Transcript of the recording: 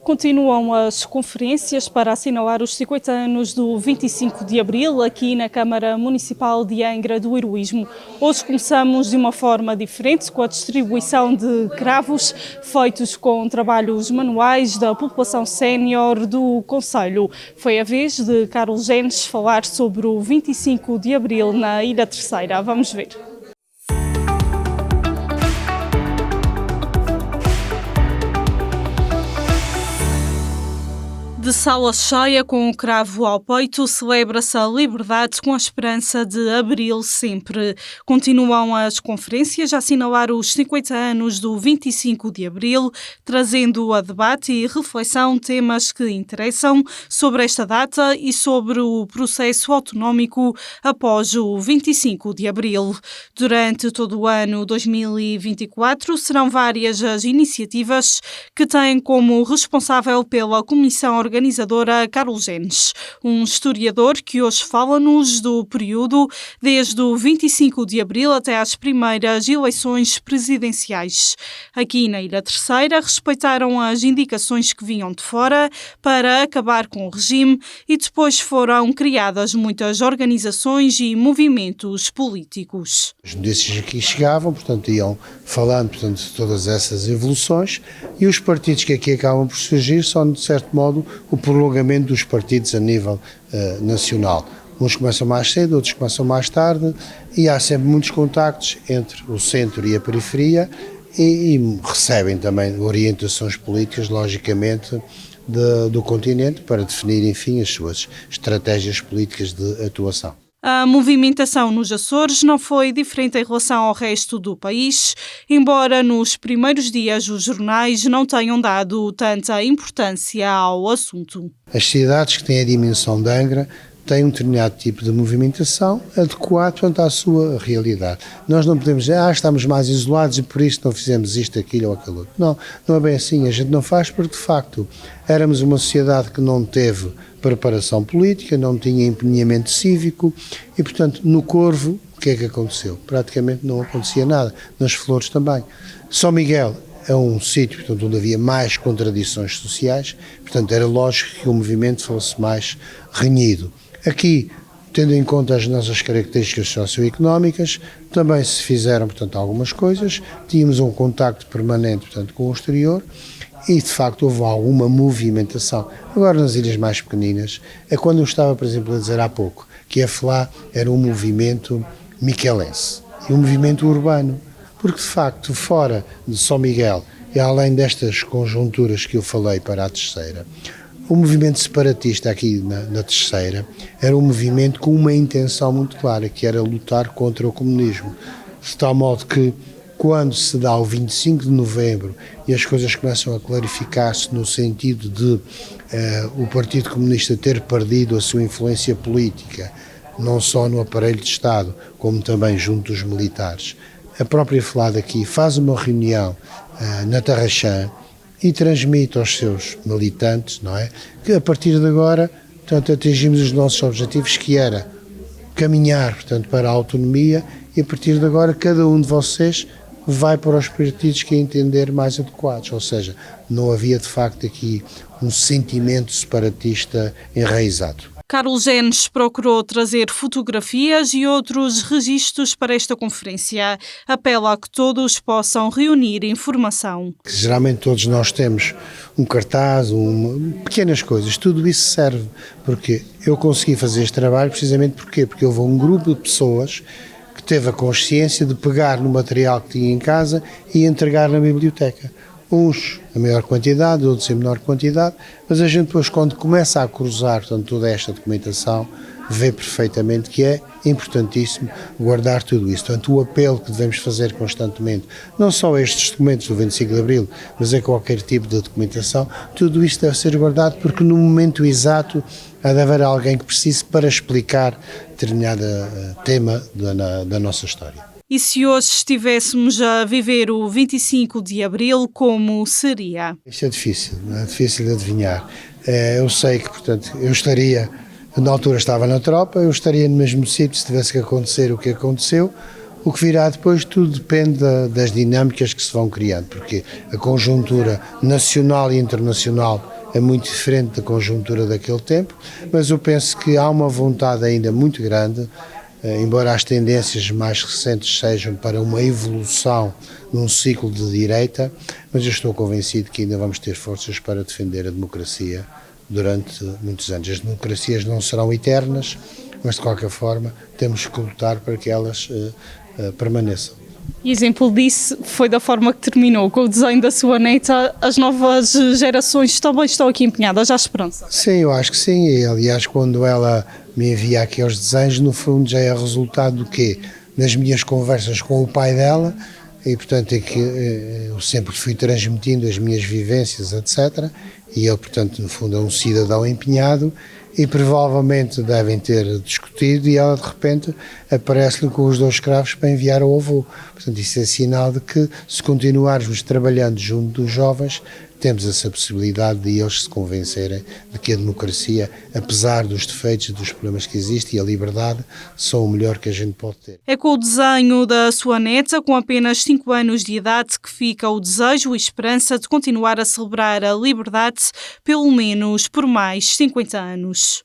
Continuam as conferências para assinalar os 50 anos do 25 de Abril aqui na Câmara Municipal de Angra do Heroísmo. Hoje começamos de uma forma diferente, com a distribuição de cravos feitos com trabalhos manuais da população sénior do concelho. Foi a vez de Carlos Genes falar sobre o 25 de Abril na Ilha Terceira. Vamos ver. De sala cheia, com o cravo ao peito, celebra-se a liberdade com a esperança de Abril sempre. Continuam as conferências a assinalar os 50 anos do 25 de Abril, trazendo a debate e reflexão temas que interessam sobre esta data e sobre o processo autonómico após o 25 de Abril. Durante todo o ano 2024, serão várias as iniciativas que têm como responsável pela Comissão Organizadora Carlos Genes, um historiador que hoje fala-nos do período desde o 25 de Abril até às primeiras eleições presidenciais. Aqui na Ilha Terceira respeitaram as indicações que vinham de fora para acabar com o regime e depois foram criadas muitas organizações e movimentos políticos. As notícias aqui chegavam, portanto iam falando de todas essas evoluções, e os partidos que aqui acabam por surgir são, de certo modo, o prolongamento dos partidos a nível nacional. Uns começam mais cedo, outros começam mais tarde, e há sempre muitos contactos entre o centro e a periferia e recebem também orientações políticas, logicamente, do continente para definir, enfim, as suas estratégias políticas de atuação. A movimentação nos Açores não foi diferente em relação ao resto do país, embora nos primeiros dias os jornais não tenham dado tanta importância ao assunto. As cidades que têm a dimensão de Angra têm um determinado tipo de movimentação adequado, portanto, à sua realidade. Nós não podemos dizer, estamos mais isolados e por isso não fizemos isto, aquilo ou aquilo outro. Não, não é bem assim. A gente não faz porque, de facto, éramos uma sociedade que não teve preparação política, não tinha empenhamento cívico e, portanto, no Corvo, o que é que aconteceu? Praticamente não acontecia nada. Nas Flores também. São Miguel é um sítio, portanto, onde havia mais contradições sociais, portanto, era lógico que o movimento fosse mais renhido. Aqui, tendo em conta as nossas características socioeconómicas, também se fizeram, portanto, algumas coisas, tínhamos um contacto permanente, portanto, com o exterior e, de facto, houve alguma movimentação. Agora, nas ilhas mais pequeninas, é quando eu estava, por exemplo, a dizer há pouco, que a FLA era um movimento miquelense e um movimento urbano, porque, de facto, fora de São Miguel e além destas conjunturas que eu falei para a Terceira, o movimento separatista aqui na Terceira era um movimento com uma intenção muito clara, que era lutar contra o comunismo. De tal modo que, quando se dá o 25 de novembro e as coisas começam a clarificar-se no sentido de o Partido Comunista ter perdido a sua influência política, não só no aparelho de Estado, como também junto dos militares, a própria FLA daqui faz uma reunião na Tarraxã e transmite aos seus militantes, não é, que a partir de agora, portanto, atingimos os nossos objetivos, que era caminhar, portanto, para a autonomia, e a partir de agora cada um de vocês vai para os partidos que entender mais adequados, ou seja, não havia de facto aqui um sentimento separatista enraizado. Carlos Genes procurou trazer fotografias e outros registros para esta conferência. Apela a que todos possam reunir informação. Geralmente todos nós temos um cartaz, pequenas coisas, tudo isso serve, porque eu consegui fazer este trabalho precisamente porque houve um grupo de pessoas que teve a consciência de pegar no material que tinha em casa e entregar na biblioteca. Uns a maior quantidade, outros em menor quantidade, mas a gente depois, quando começa a cruzar, portanto, toda esta documentação, vê perfeitamente que é importantíssimo guardar tudo isso. Portanto, o apelo que devemos fazer constantemente, não só a estes documentos do 25 de Abril, mas a qualquer tipo de documentação, tudo isso deve ser guardado, porque no momento exato há de haver alguém que precise para explicar determinado tema da nossa história. E se hoje estivéssemos a viver o 25 de Abril, como seria? Isto é difícil de adivinhar. Eu sei que, portanto, eu estaria, na altura estava na tropa, eu estaria no mesmo sítio se tivesse que acontecer o que aconteceu. O que virá depois, tudo depende das dinâmicas que se vão criando, porque a conjuntura nacional e internacional é muito diferente da conjuntura daquele tempo, mas eu penso que há uma vontade ainda muito grande, embora as tendências mais recentes sejam para uma evolução num ciclo de direita, mas eu estou convencido que ainda vamos ter forças para defender a democracia durante muitos anos. As democracias não serão eternas, mas de qualquer forma temos que lutar para que elas permaneçam. E exemplo disso foi da forma que terminou, com o desenho da sua neta. As novas gerações também estão aqui empenhadas à esperança. Sim, eu acho que sim. E, aliás, quando ela me envia aqui os desenhos, no fundo já é resultado do quê? Das minhas conversas com o pai dela, e portanto é que eu sempre fui transmitindo as minhas vivências, etc. E ele, portanto, no fundo é um cidadão empenhado e provavelmente devem ter discutido e ela de repente aparece-lhe com os 2 escravos para enviar ao avô. Portanto, isso é sinal de que se continuarmos trabalhando junto dos jovens, temos essa possibilidade de eles se convencerem de que a democracia, apesar dos defeitos e dos problemas que existem, e a liberdade são o melhor que a gente pode ter. É com o desenho da sua neta, com apenas 5 anos de idade, que fica o desejo e esperança de continuar a celebrar a liberdade, pelo menos por mais 50 anos.